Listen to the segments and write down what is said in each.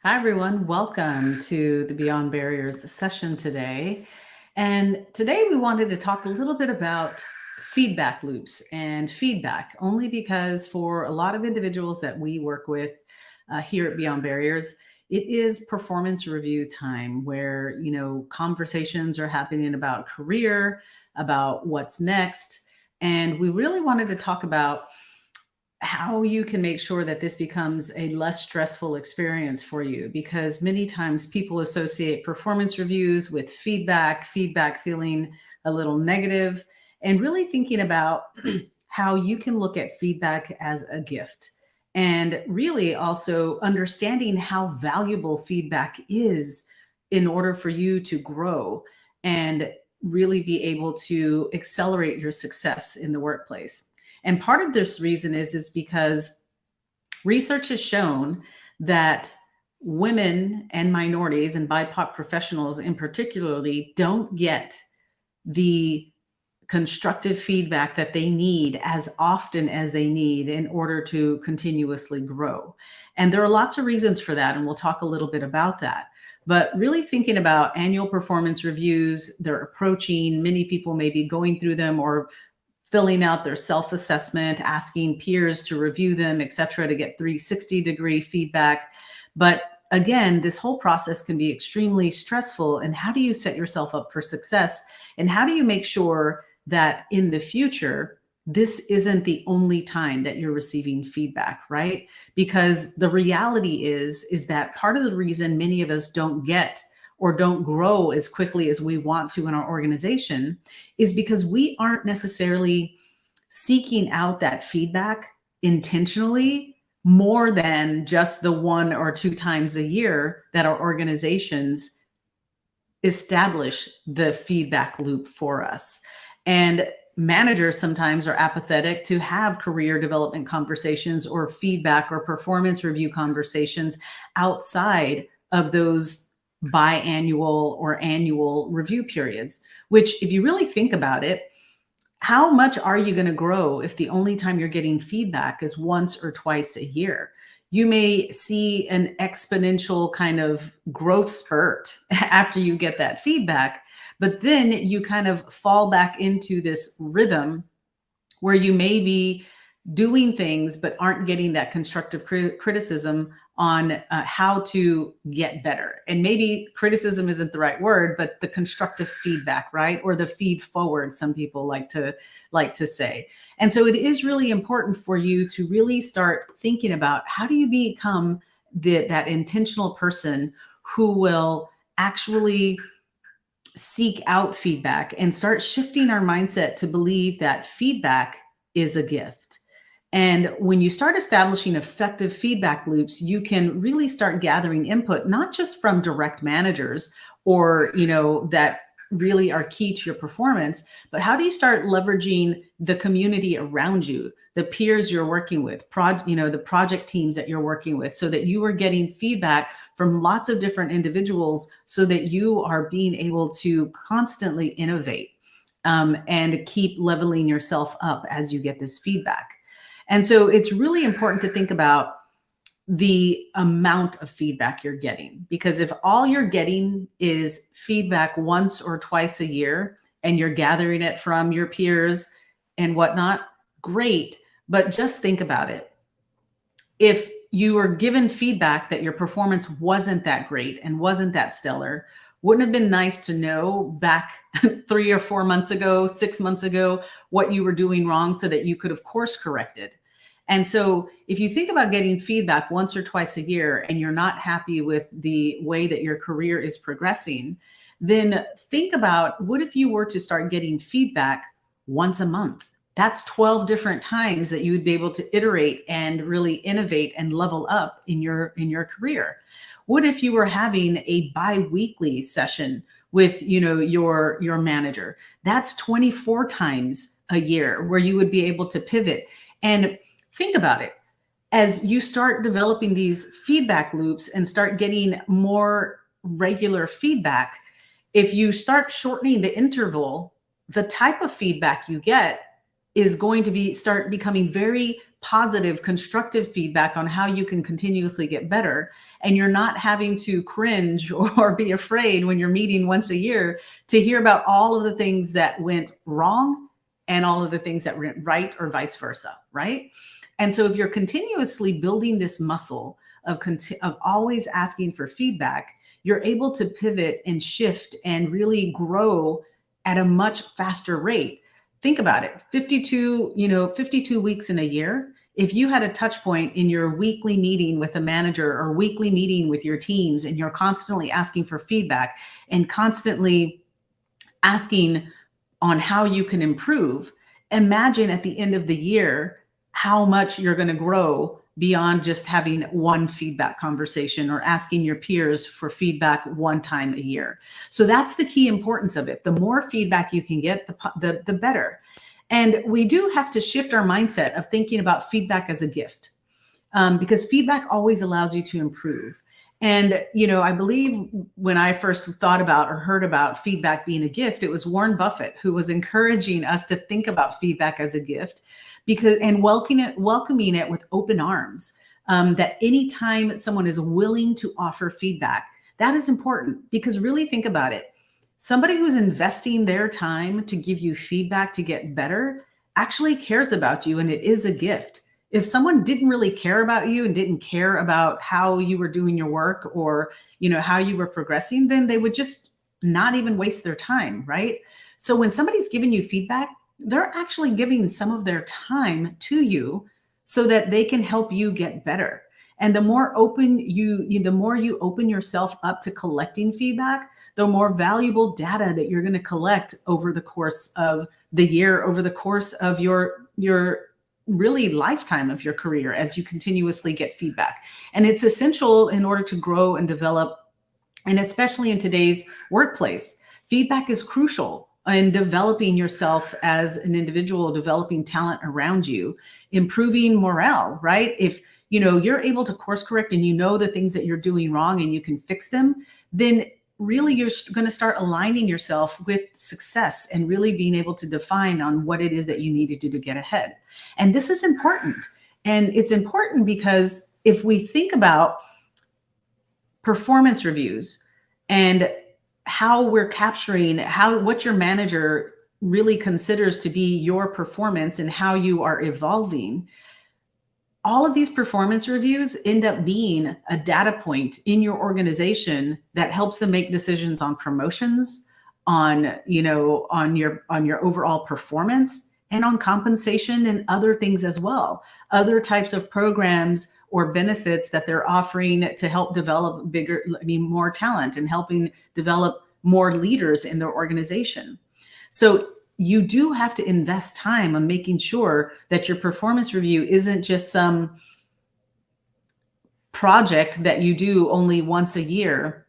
Hi, everyone. Welcome to the Beyond Barriers session today. And today we wanted to talk a little bit about feedback loops and feedback, only because for a lot of individuals that we work with here at Beyond Barriers, it is performance review time where, conversations are happening about career, about what's next. And we really wanted to talk about how you can make sure that this becomes a less stressful experience for you, because many times people associate performance reviews with feedback feeling a little negative, and really thinking about how you can look at feedback as a gift, and really also understanding how valuable feedback is in order for you to grow and really be able to accelerate your success in the workplace. And part of this reason is because research has shown that women and minorities and BIPOC professionals in particularly don't get the constructive feedback that they need as often as they need in order to continuously grow. And there are lots of reasons for that, and we'll talk a little bit about that. But really thinking about annual performance reviews, they're approaching, many people may be going through them or filling out their self-assessment, asking peers to review them, et cetera, to get 360-degree feedback. But again, this whole process can be extremely stressful. And how do you set yourself up for success? And how do you make sure that in the future, this isn't the only time that you're receiving feedback, right? Because the reality is that part of the reason many of us don't get or don't grow as quickly as we want to in our organization is because we aren't necessarily seeking out that feedback intentionally more than just the 1 or 2 times a year that our organizations establish the feedback loop for us. And managers sometimes are apathetic to have career development conversations or feedback or performance review conversations outside of those biannual or annual review periods, which, if you really think about it, how much are you going to grow if the only time you're getting feedback is once or twice a year? You may see an exponential kind of growth spurt after you get that feedback, but then you kind of fall back into this rhythm where you may be doing things but aren't getting that constructive criticism on how to get better. And maybe criticism isn't the right word, but the constructive feedback, right? Or the feed forward, some people like to say. And so it is really important for you to really start thinking about, how do you become that intentional person who will actually seek out feedback and start shifting our mindset to believe that feedback is a gift. And when you start establishing effective feedback loops, you can really start gathering input, not just from direct managers or, that really are key to your performance, but how do you start leveraging the community around you, the peers you're working with, the project teams that you're working with, so that you are getting feedback from lots of different individuals so that you are being able to constantly innovate and keep leveling yourself up as you get this feedback. And so it's really important to think about the amount of feedback you're getting, because if all you're getting is feedback once or twice a year and you're gathering it from your peers and whatnot, great. But just think about it. If you were given feedback that your performance wasn't that great and wasn't that stellar, wouldn't it have been nice to know back 3 or 4 months ago, 6 months ago, what you were doing wrong so that you could have course corrected? And so if you think about getting feedback once or twice a year and you're not happy with the way that your career is progressing, then think about, what if you were to start getting feedback once a month? That's 12 different times that you would be able to iterate and really innovate and level up in your career. What if you were having a bi-weekly session with, your manager? That's 24 times a year where you would be able to pivot. And think about it. As you start developing these feedback loops and start getting more regular feedback, if you start shortening the interval, the type of feedback you get is going to start becoming very positive, constructive feedback on how you can continuously get better. And you're not having to cringe or be afraid when you're meeting once a year to hear about all of the things that went wrong and all of the things that went right, or vice versa, right? And so if you're continuously building this muscle of always asking for feedback, you're able to pivot and shift and really grow at a much faster rate. Think about it. 52 weeks in a year. If you had a touch point in your weekly meeting with a manager or weekly meeting with your teams, and you're constantly asking for feedback and constantly asking on how you can improve, imagine at the end of the year how much you're going to grow beyond just having one feedback conversation or asking your peers for feedback one time a year. So that's the key importance of it. The more feedback you can get, the better. And we do have to shift our mindset of thinking about feedback as a gift, because feedback always allows you to improve. And, I believe when I first thought about or heard about feedback being a gift, it was Warren Buffett who was encouraging us to think about feedback as a gift, and welcoming it with open arms. That anytime someone is willing to offer feedback, that is important, because really think about it. Somebody who's investing their time to give you feedback to get better actually cares about you, and it is a gift. If someone didn't really care about you and didn't care about how you were doing your work, or, how you were progressing, then they would just not even waste their time, right? So when somebody's giving you feedback, they're actually giving some of their time to you so that they can help you get better. And the more the more you open yourself up to collecting feedback, the more valuable data that you're going to collect over the course of the year, over the course of your really lifetime of your career, as you continuously get feedback. And it's essential in order to grow and develop. And especially in today's workplace, feedback is crucial in developing yourself as an individual, developing talent around you, improving morale, right? If you're able to course correct and the things that you're doing wrong and you can fix them, then really you're going to start aligning yourself with success and really being able to define on what it is that you need to do to get ahead. And this is important. And it's important because if we think about performance reviews and how we're capturing what your manager really considers to be your performance and how you are evolving, all of these performance reviews end up being a data point in your organization that helps them make decisions on promotions, on your overall performance, and on compensation and other things as well. Other types of programs or benefits that they're offering to help develop more talent and helping develop more leaders in their organization. So you do have to invest time on making sure that your performance review isn't just some project that you do only once a year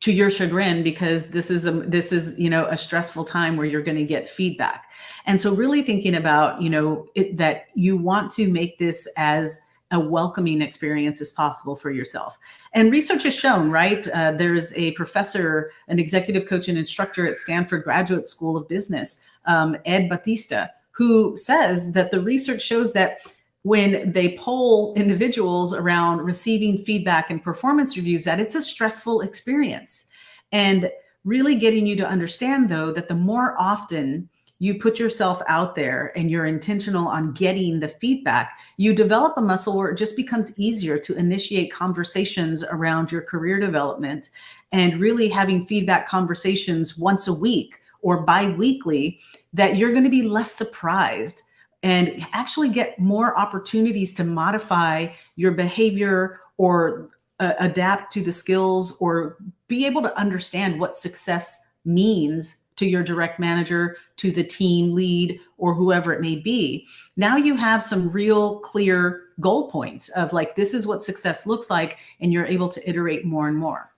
to your chagrin, because this is a stressful time where you're going to get feedback. And so really thinking about, that you want to make this as a welcoming experience as possible for yourself. And research has shown, right? There's a professor, an executive coach and instructor at Stanford Graduate School of Business, Ed Batista, who says that the research shows that when they poll individuals around receiving feedback and performance reviews, that it's a stressful experience. And really getting you to understand, though, that the more often you put yourself out there and you're intentional on getting the feedback, you develop a muscle where it just becomes easier to initiate conversations around your career development, and really having feedback conversations once a week or bi-weekly, that you're going to be less surprised and actually get more opportunities to modify your behavior or adapt to the skills, or be able to understand what success means to your direct manager, to the team lead, or whoever it may be. Now you have some real clear goal points of this is what success looks like, and you're able to iterate more and more.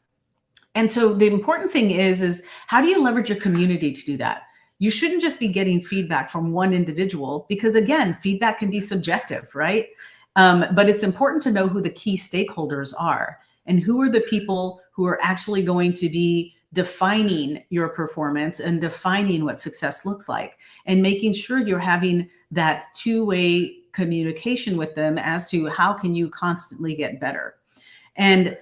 And so the important thing is how do you leverage your community to do that? You shouldn't just be getting feedback from one individual, because again, feedback can be subjective, right? But it's important to know who the key stakeholders are and who are the people who are actually going to be defining your performance and defining what success looks like, and making sure you're having that two-way communication with them as to how can you constantly get better. And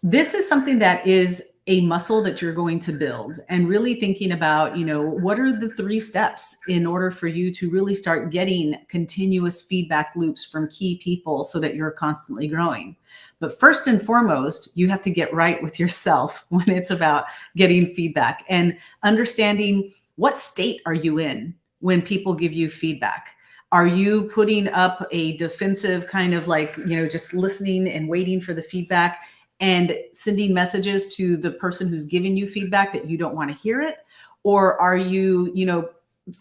this is something that is a muscle that you're going to build, and really thinking about, what are the 3 steps in order for you to really start getting continuous feedback loops from key people so that you're constantly growing. But first and foremost, you have to get right with yourself when it's about getting feedback and understanding what state are you in when people give you feedback. Are you putting up a defensive kind of just listening and waiting for the feedback and sending messages to the person who's giving you feedback that you don't want to hear it? Or are you,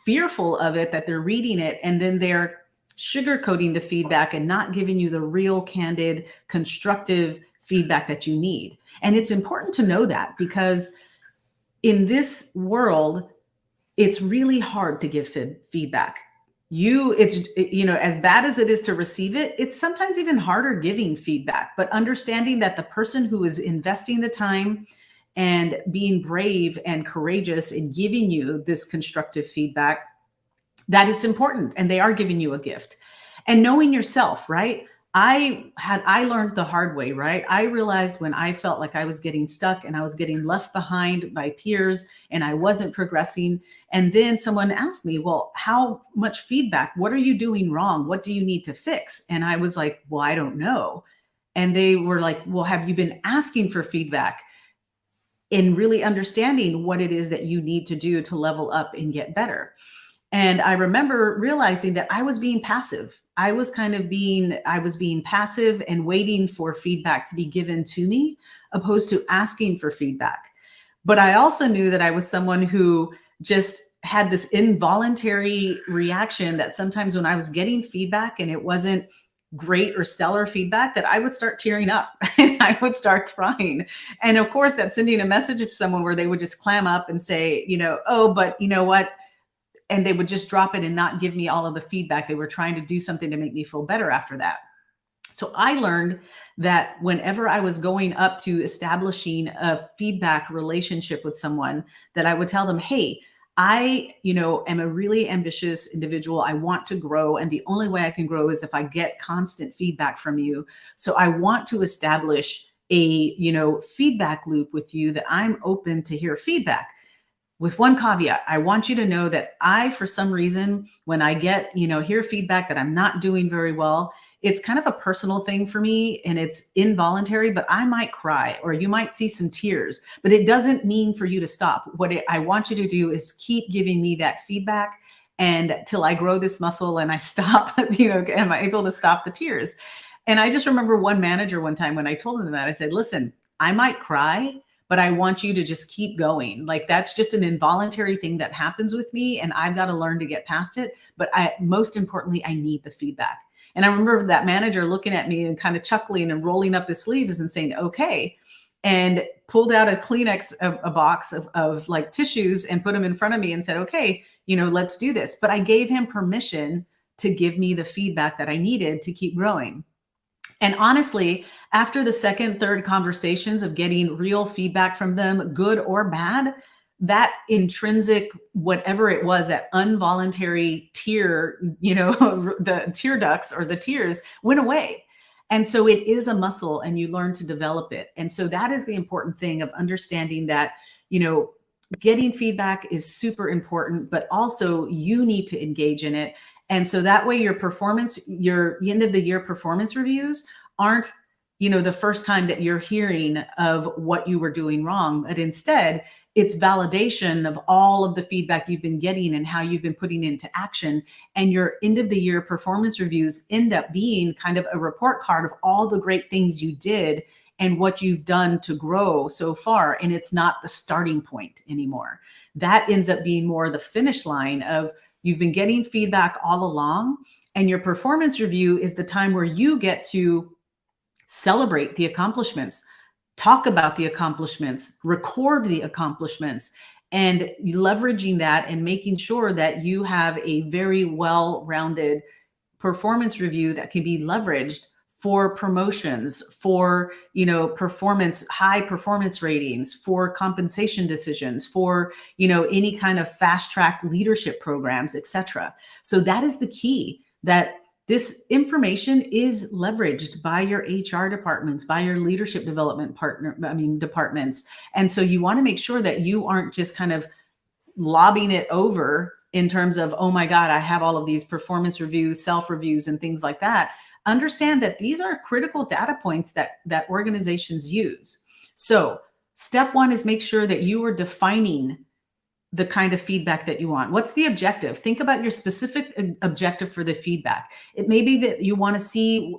fearful of it, that they're reading it and then they're sugarcoating the feedback and not giving you the real, candid, constructive feedback that you need? And it's important to know that, because in this world, it's really hard to give feedback. As bad as it is to receive it, it's sometimes even harder giving feedback. But understanding that the person who is investing the time and being brave and courageous in giving you this constructive feedback, that it's important and they are giving you a gift. And knowing yourself, right? I learned the hard way, right? I realized when I felt like I was getting stuck and I was getting left behind by peers and I wasn't progressing. And then someone asked me, well, how much feedback? What are you doing wrong? What do you need to fix? And I was like, well, I don't know. And they were like, well, have you been asking for feedback? In really understanding what it is that you need to do to level up and get better. And I remember realizing that I was being passive. I was being passive and waiting for feedback to be given to me, opposed to asking for feedback. But I also knew that I was someone who just had this involuntary reaction that sometimes when I was getting feedback and it wasn't great or stellar feedback, that I would start tearing up and I would start crying. And of course, that's sending a message to someone where they would just clam up and say, oh, but you know what? And they would just drop it and not give me all of the feedback. They were trying to do something to make me feel better after that. So I learned that whenever I was going up to establishing a feedback relationship with someone, that I would tell them, hey, I, am a really ambitious individual. I want to grow. And the only way I can grow is if I get constant feedback from you. So I want to establish a, feedback loop with you, that I'm open to hear feedback. With one caveat, I want you to know that I, for some reason, when I get, hear feedback that I'm not doing very well, it's kind of a personal thing for me and it's involuntary, but I might cry or you might see some tears, but it doesn't mean for you to stop. I want you to do is keep giving me that feedback, and till I grow this muscle and I stop, am I able to stop the tears? And I just remember one manager one time when I told him that, I said, listen, I might cry, but I want you to just keep going. Like, that's just an involuntary thing that happens with me and I've got to learn to get past it. But most importantly, I need the feedback. And I remember that manager looking at me and kind of chuckling and rolling up his sleeves and saying, okay, and pulled out a Kleenex, a box of like tissues, and put them in front of me and said, okay, let's do this. But I gave him permission to give me the feedback that I needed to keep growing. And honestly, after the second, third conversations of getting real feedback from them, good or bad, that intrinsic, whatever it was, that involuntary tear, the tear ducts or the tears went away. And so it is a muscle and you learn to develop it. And so that is the important thing of understanding that, getting feedback is super important, but also you need to engage in it. And so that way your end of the year performance reviews aren't, the first time that you're hearing of what you were doing wrong, but instead it's validation of all of the feedback you've been getting and how you've been putting into action. And your end of the year performance reviews end up being kind of a report card of all the great things you did and what you've done to grow so far. And it's not the starting point anymore. That ends up being more the finish line of, you've been getting feedback all along, and your performance review is the time where you get to celebrate the accomplishments, talk about the accomplishments, record the accomplishments, and leveraging that and making sure that you have a very well-rounded performance review that can be leveraged for promotions, for, high performance ratings, for compensation decisions, for, any kind of fast track leadership programs, etc. So that is the key, that this information is leveraged by your HR departments, by your leadership development departments. And so you want to make sure that you aren't just kind of lobbing it over in terms of, oh my God, I have all of these performance reviews, self-reviews, and things like that. Understand that these are critical data points that organizations use. So step one is make sure that you are defining the kind of feedback that you want. What's the objective? Think about your specific objective for the feedback. It may be that you want to see,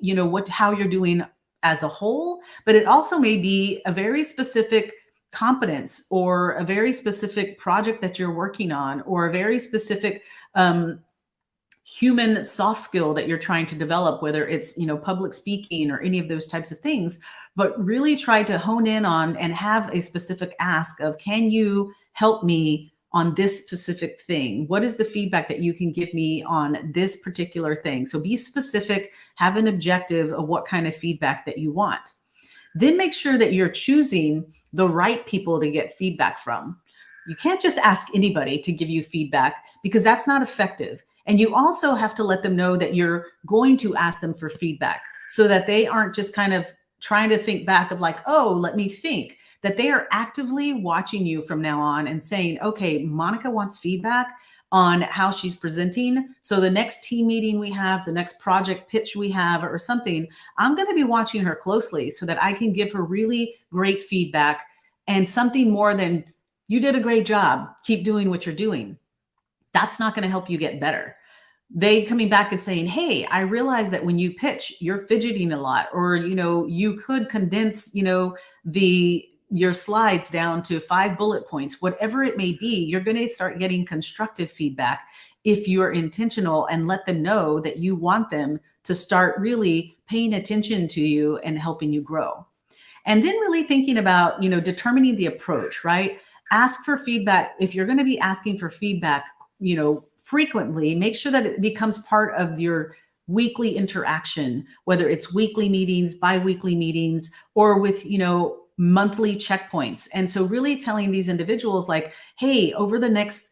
how you're doing as a whole, but it also may be a very specific competence or a very specific project that you're working on, or a very specific human soft skill that you're trying to develop, whether it's, public speaking or any of those types of things. But really try to hone in on and have a specific ask of, can you help me on this specific thing? What is the feedback that you can give me on this particular thing? So be specific, have an objective of what kind of feedback that you want. Then make sure that you're choosing the right people to get feedback from. You can't just ask anybody to give you feedback, because that's not effective. And you also have to let them know that you're going to ask them for feedback, so that they aren't just kind of trying to think back of like, oh, let me think. That they are actively watching you from now on and saying, okay, Monica wants feedback on how she's presenting. So the next team meeting we have, the next project pitch we have or something, I'm going to be watching her closely so that I can give her really great feedback, and something more than, you did a great job, keep doing what you're doing. That's not going to help you get better. They coming back and saying, hey, I realize that when you pitch, you're fidgeting a lot, or, you could condense, your slides down to 5 bullet points, whatever it may be. You're going to start getting constructive feedback if you're intentional, and let them know that you want them to start really paying attention to you and helping you grow. And then really thinking about, determining the approach, right? Ask for feedback. If you're going to be asking for feedback, frequently, make sure that it becomes part of your weekly interaction, whether it's weekly meetings, bi-weekly meetings, or with, monthly checkpoints. And so really telling these individuals like, hey, over the next,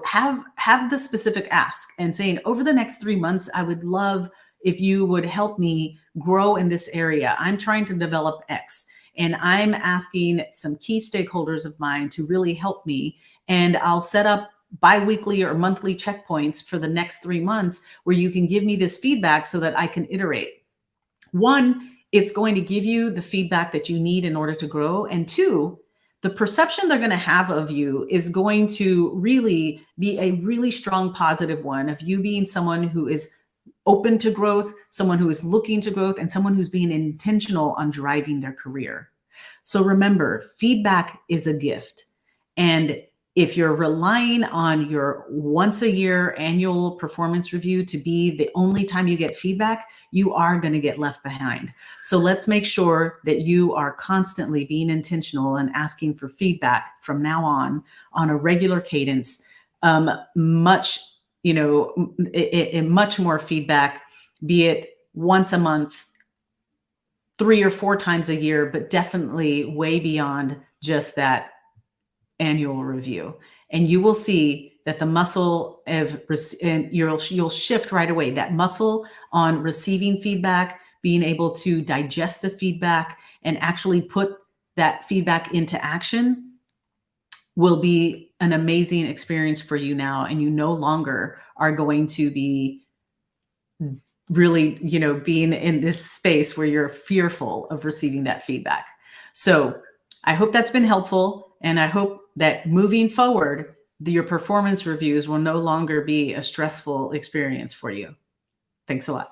have the specific ask and saying, over the next 3 months, I would love if you would help me grow in this area. I'm trying to develop X, and I'm asking some key stakeholders of mine to really help me. And I'll set up bi-weekly or monthly checkpoints for the next 3 months where you can give me this feedback so that I can iterate. One, it's going to give you the feedback that you need in order to grow. And two, the perception they're going to have of you is going to really be a really strong positive one, of you being someone who is open to growth, someone who is looking to growth, and someone who's being intentional on driving their career. So remember, feedback is a gift. And if you're relying on your once a year annual performance review to be the only time you get feedback, you are going to get left behind. So let's make sure that you are constantly being intentional and asking for feedback from now on a regular cadence. Much more feedback, be it once a month, 3 or 4 times a year, but definitely way beyond just that annual review. And you will see that the muscle and you'll shift right away. That muscle on receiving feedback, being able to digest the feedback and actually put that feedback into action, will be an amazing experience for you now. And you no longer are going to be really, being in this space where you're fearful of receiving that feedback. So I hope that's been helpful. And I hope that moving forward, your performance reviews will no longer be a stressful experience for you. Thanks a lot.